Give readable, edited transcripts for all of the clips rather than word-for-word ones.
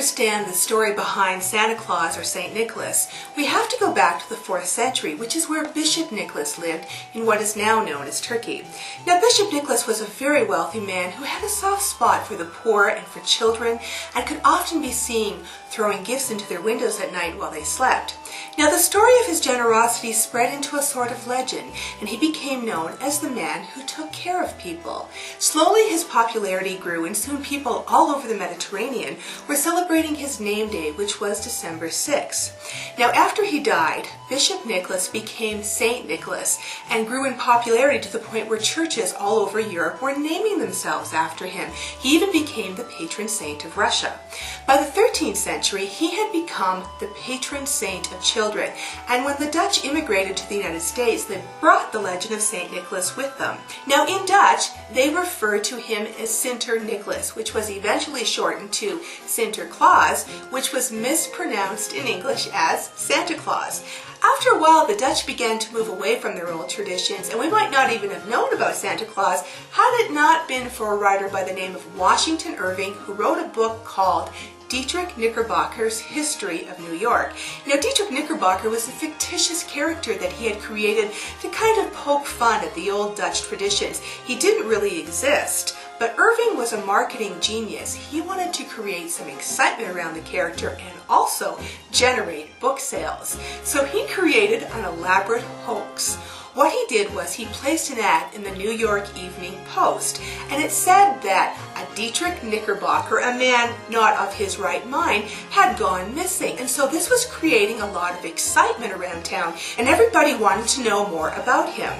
understand the story behind Santa Claus or St. Nicholas, we have to go back to the 4th century, which is where Bishop Nicholas lived in what is now known as Turkey. Now, Bishop Nicholas was a very wealthy man who had a soft spot for the poor and for children, and could often be seen throwing gifts into their windows at night while they slept. Now, the story of his generosity spread into a sort of legend, and he became known as the man who took care of people. Slowly, his popularity grew, and soon people all over the Mediterranean were celebrating his name day, which was December 6th. Now, after he died, Bishop Nicholas became Saint Nicholas and grew in popularity to the point where churches all over Europe were naming themselves after him. He even became the patron saint of Russia. By the 13th century, he had become the patron saint of children, and when the Dutch immigrated to the United States, they brought the legend of Saint Nicholas with them. Now, in Dutch, they referred to him as Sinter-Nicholas, which was eventually shortened to Sinterklaas, which was mispronounced in English as Santa Claus. After a while, the Dutch began to move away from their old traditions, and we might not even have known about Santa Claus had it not been for a writer by the name of Washington Irving, who wrote a book called Dietrich Knickerbocker's History of New York. Now, Dietrich Knickerbocker was a fictitious character that he had created to kind of poke fun at the old Dutch traditions. He didn't really exist, but Irving was a marketing genius. He wanted to create some excitement around the character and also generate book sales. So he created an elaborate hoax. What he did was he placed an ad in the New York Evening Post, and it said that a Dietrich Knickerbocker, a man not of his right mind, had gone missing. And so this was creating a lot of excitement around town, and everybody wanted to know more about him.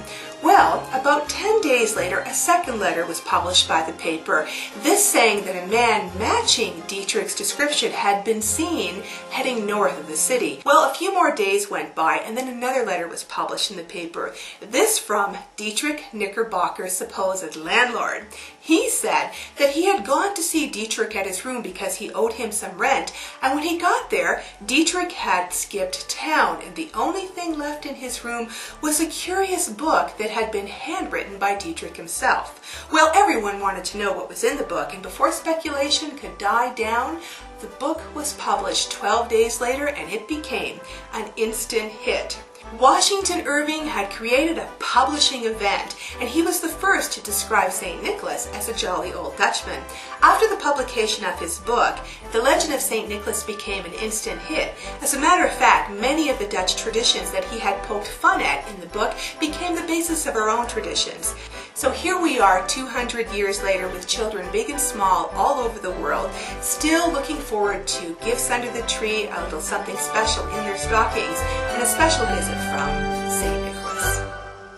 Well, about 10 days later, a second letter was published by the paper, this saying that a man matching Dietrich's description had been seen heading north of the city. Well, a few more days went by, and then another letter was published in the paper, this from Dietrich Knickerbocker's supposed landlord. He said that he had gone to see Dietrich at his room because he owed him some rent, and when he got there, Dietrich had skipped town, and the only thing left in his room was a curious book that had been handwritten by Dietrich himself. Well, everyone wanted to know what was in the book, and before speculation could die down, the book was published 12 days later, and it became an instant hit. Washington Irving had created a publishing event, and he was the first to describe St. Nicholas as a jolly old Dutchman. After the publication of his book, the legend of St. Nicholas became an instant hit. As a matter of fact, many of the Dutch traditions that he had poked fun at in the book became the basis of our own traditions. So here we are 200 years later with children big and small all over the world, still looking forward to gifts under the tree, a little something special in their stockings, and a special visit from St. Nicholas.